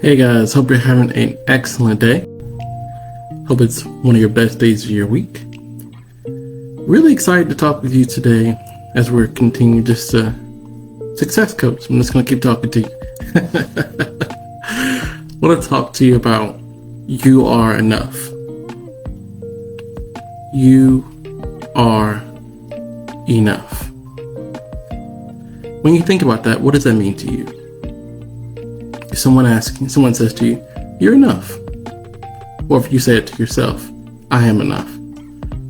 Hey guys, hope you're having an excellent day. Hope it's one of your best days of your week. Really excited to talk with you today as we're continuing just to success coach. I'm just going to keep talking to you. I want to talk to you about you are enough. You are enough. When you think about that, what does that mean to you? If someone says to you, you're enough. Or if you say it to yourself, I am enough.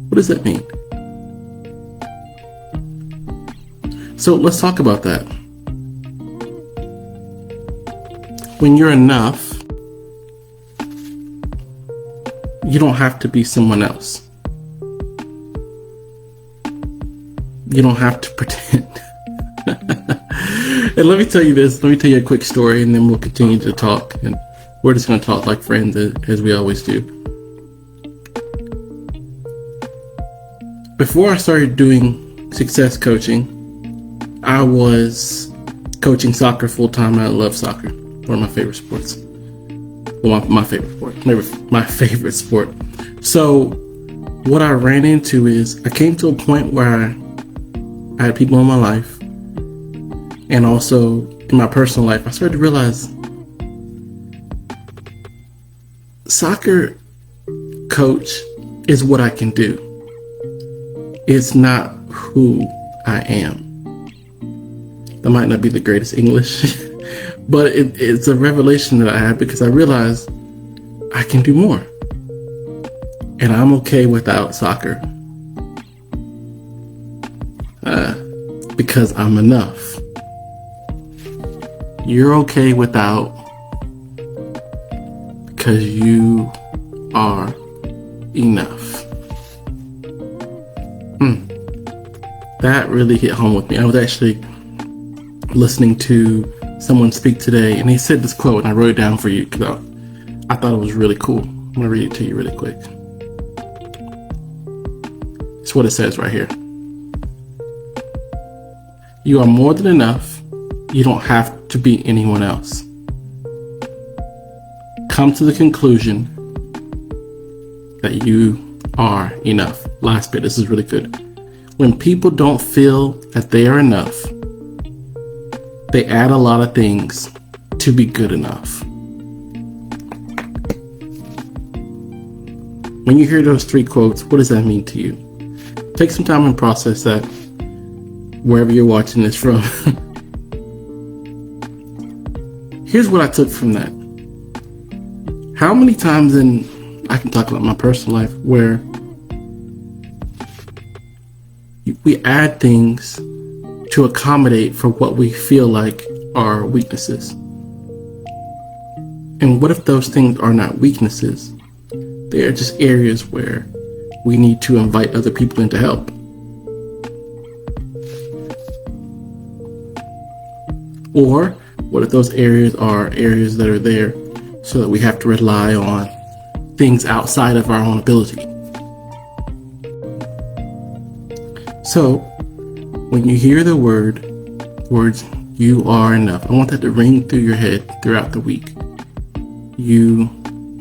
What does that mean? So let's talk about that. When you're enough, you don't have to be someone else. You don't have to pretend. And let me tell you this, let me tell you a quick story and then we'll continue to talk. And we're just going to talk like friends as we always do. Before I started doing success coaching, I was coaching soccer full time. I love soccer. One of my favorite sports. Well, my favorite sport. My favorite sport. So what I ran into is I came to a point where I had people in my life and also in my personal life. I started to realize soccer coach is what I can do. It's not who I am. That might not be the greatest English, but it's a revelation that I had because I realized I can do more. And I'm okay without soccer. Because I'm enough. You're okay without because you are enough. That really hit home with me. I was actually listening to someone speak today and he said this quote and I wrote it down for you because I thought it was really cool. I'm going to read it to you really quick. It's what it says right here. You are more than enough. You don't have to be anyone else. Come to the conclusion that you are enough. Last bit, this is really good. When people don't feel that they are enough, they add a lot of things to be good enough. When you hear those three quotes, what does that mean to you? Take some time and process that wherever you're watching this from. Here's what I took from that. How many times I can talk about my personal life where we add things to accommodate for what we feel like are weaknesses. And what if those things are not weaknesses? They are just areas where we need to invite other people in to help. Or what if those areas are areas that are there so that we have to rely on things outside of our own ability? So when you hear the words, you are enough, I want that to ring through your head throughout the week. You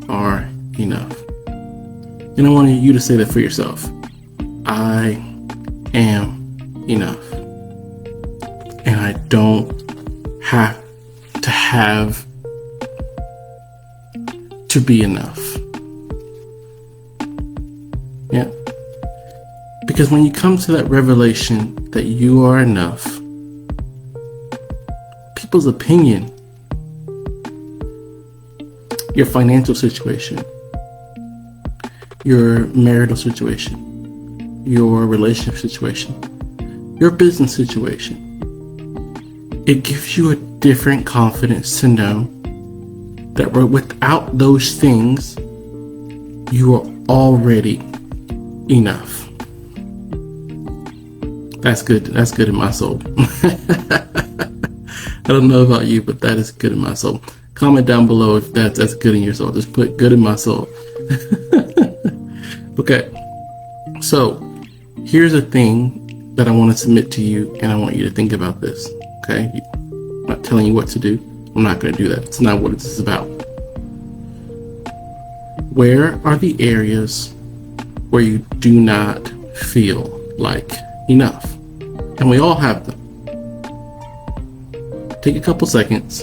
are enough. And I want you to say that for yourself. I am enough. And I don't have to be enough. Yeah. Because when you come to that revelation that you are enough, people's opinion, your financial situation, your marital situation, your relationship situation, your business situation, it gives you a different confidence to know that without those things, you are already enough. That's good. That's good in my soul. I don't know about you, but that is good in my soul. Comment down below if that's good in your soul. Just put good in my soul. Okay. So here's a thing that I want to submit to you, and I want you to think about this. Okay. I'm not telling you what to do. I'm not going to do that. It's not what this is about. Where are the areas where you do not feel like enough? And we all have them. Take a couple seconds.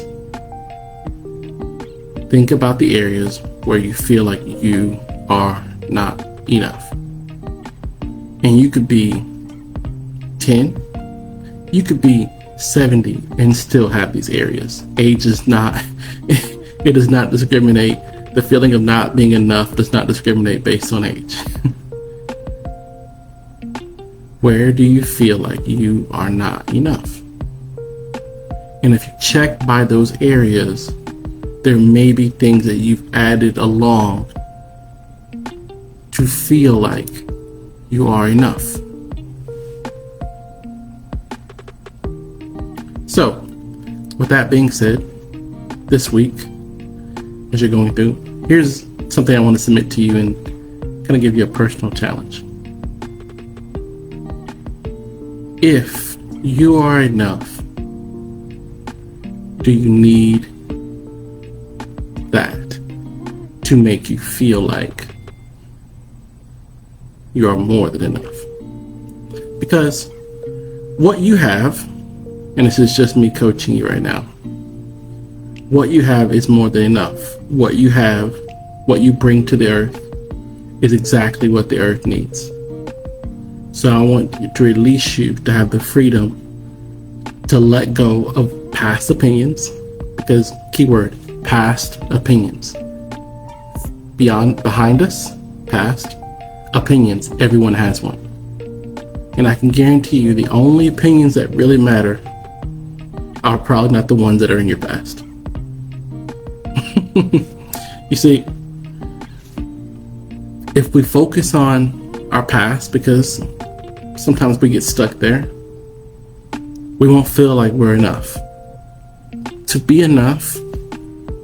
Think about the areas where you feel like you are not enough. And you could be 10, you could be 70 and still have these areas. Age is not, it does not discriminate. The feeling of not being enough does not discriminate based on age. Where do you feel like you are not enough? And if you check by those areas, there may be things that you've added along to feel like you are enough. So, with that being said, this week, as you're going through, here's something I want to submit to you and kind of give you a personal challenge. If you are enough, do you need that to make you feel like you are more than enough? Because what you have, and this is just me coaching you right now, what you have is more than enough. What you have, what you bring to the earth, is exactly what the earth needs. So I want to release you to have the freedom to let go of past opinions, because keyword, past opinions. Behind us, past opinions, everyone has one. And I can guarantee you the only opinions that really matter are probably not the ones that are in your past. You see, if we focus on our past, because sometimes we get stuck there, we won't feel like we're enough. To be enough,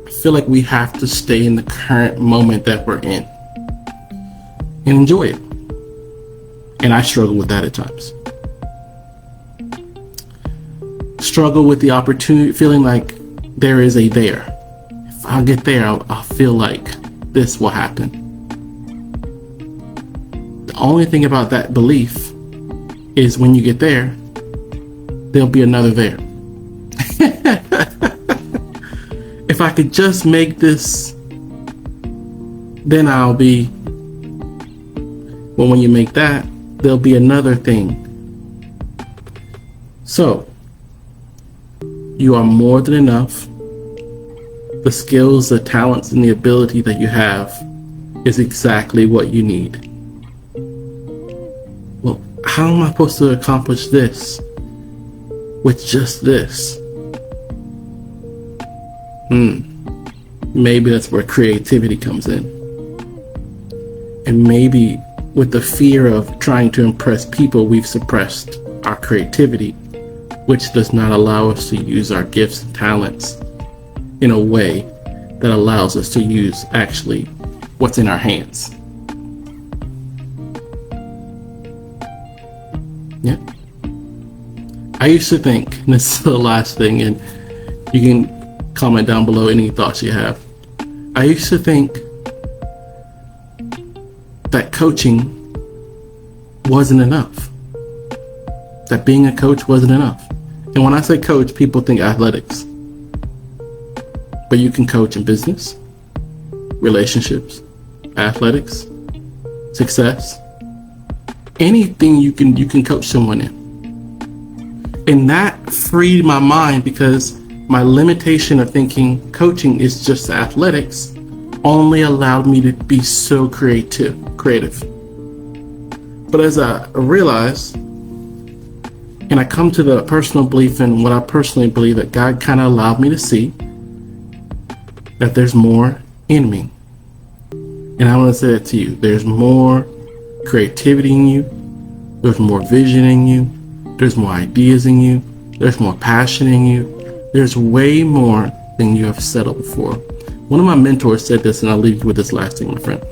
I feel like we have to stay in the current moment that we're in and enjoy it. And I struggle with that at times. Struggle with the opportunity, feeling like there is a there. If I get there, I'll feel like this will happen. The only thing about that belief is when you get there, there'll be another there. If I could just make this, then I'll be. Well, when you make that, there'll be another thing. So, you are more than enough. The skills, the talents, and the ability that you have is exactly what you need. Well, how am I supposed to accomplish this with just this? Maybe that's where creativity comes in. And maybe with the fear of trying to impress people, we've suppressed our creativity, which does not allow us to use our gifts and talents in a way that allows us to use actually what's in our hands. Yeah. I used to think, and this is the last thing, and you can comment down below any thoughts you have. I used to think that coaching wasn't enough. That being a coach wasn't enough. And when I say coach, people think athletics. But you can coach in business, relationships, athletics, success, anything you can coach someone in. And that freed my mind, because my limitation of thinking coaching is just athletics only allowed me to be so creative. But as I realized, and I come to the personal belief in what I personally believe, that God kind of allowed me to see that there's more in me. And I want to say that to you. There's more creativity in you. There's more vision in you. There's more ideas in you. There's more passion in you. There's way more than you have settled before. One of my mentors said this, and I'll leave you with this last thing, my friend.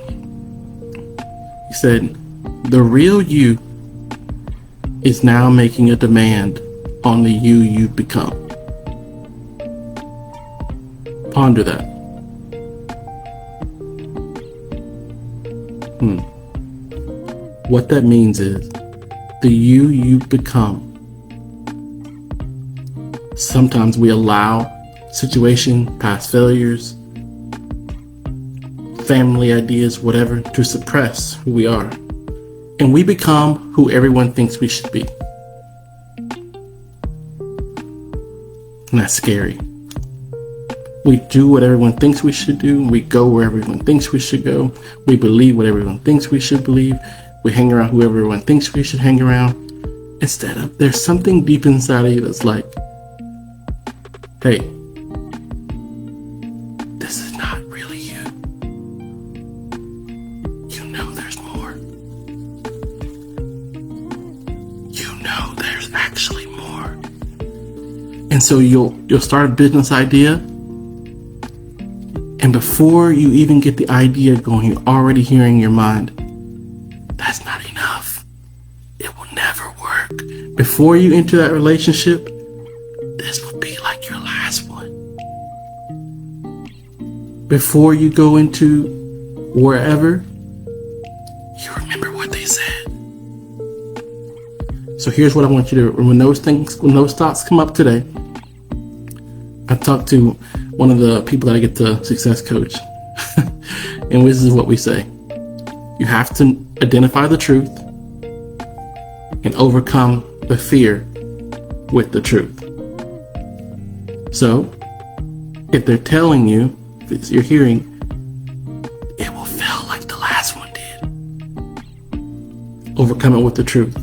He said, the real you is now making a demand on the you you've become. Ponder that. What that means is the you become. Sometimes we allow situation, past failures, family ideas, whatever, to suppress who we are. And we become who everyone thinks we should be. And that's scary. We do what everyone thinks we should do. We go where everyone thinks we should go. We believe what everyone thinks we should believe. We hang around who everyone thinks we should hang around. Instead of, there's something deep inside of you that's like, hey, this is not really you. You know there's more. You know there's actually more. And so you'll start a business idea, and before you even get the idea going, you're already hearing in your mind, that's not enough. It will never work. Before you enter that relationship, this will be like your last one. Before you go into wherever, you remember what they said. So here's what I want you to do. When those thoughts come up today, I talked to one of the people that I get to success coach. And this is what we say. You have to identify the truth and overcome the fear with the truth. So, if they're telling you, if you're hearing, it will feel like the last one did. Overcome it with the truth.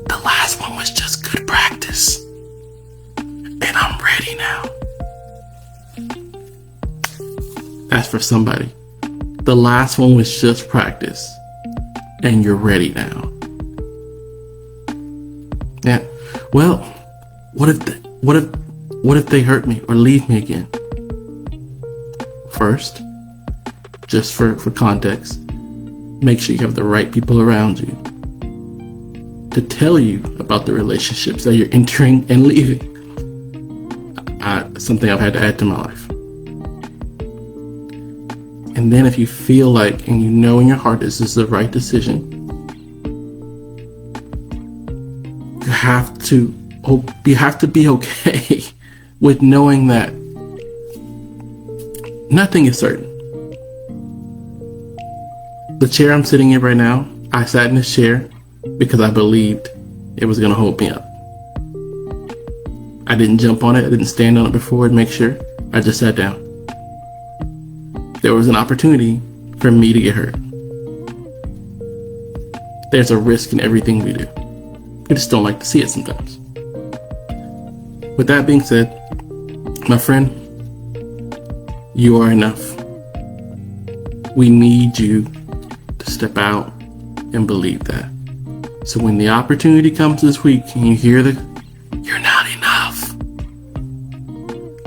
The last one was just good practice. And I'm ready now. That's for somebody. The last one was just practice. And you're ready now. Yeah. Well, what if they hurt me or leave me again? First, just for context, make sure you have the right people around you to tell you about the relationships that you're entering and leaving. Something I've had to add to my life. And then if you feel like, and you know in your heart this is the right decision, you have to be okay with knowing that nothing is certain. The chair I'm sitting in right now, I sat in this chair because I believed it was going to hold me up. I didn't jump on it. I didn't stand on it before to make sure. I just sat down. There was an opportunity for me to get hurt. There's a risk in everything we do. We just don't like to see it sometimes. With that being said, my friend, you are enough. We need you to step out and believe that. So when the opportunity comes this week and you hear you're not enough,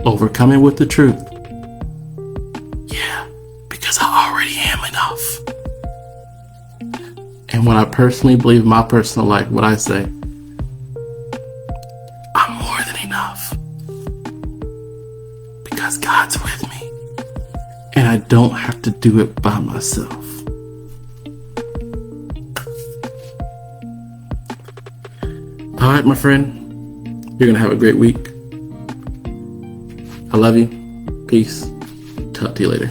overcome it with the truth. Yeah, because I already am enough. And what I personally believe in my personal life, what I say, I'm more than enough. Because God's with me. And I don't have to do it by myself. All right, my friend, you're going to have a great week. I love you. Peace. Talk to you later.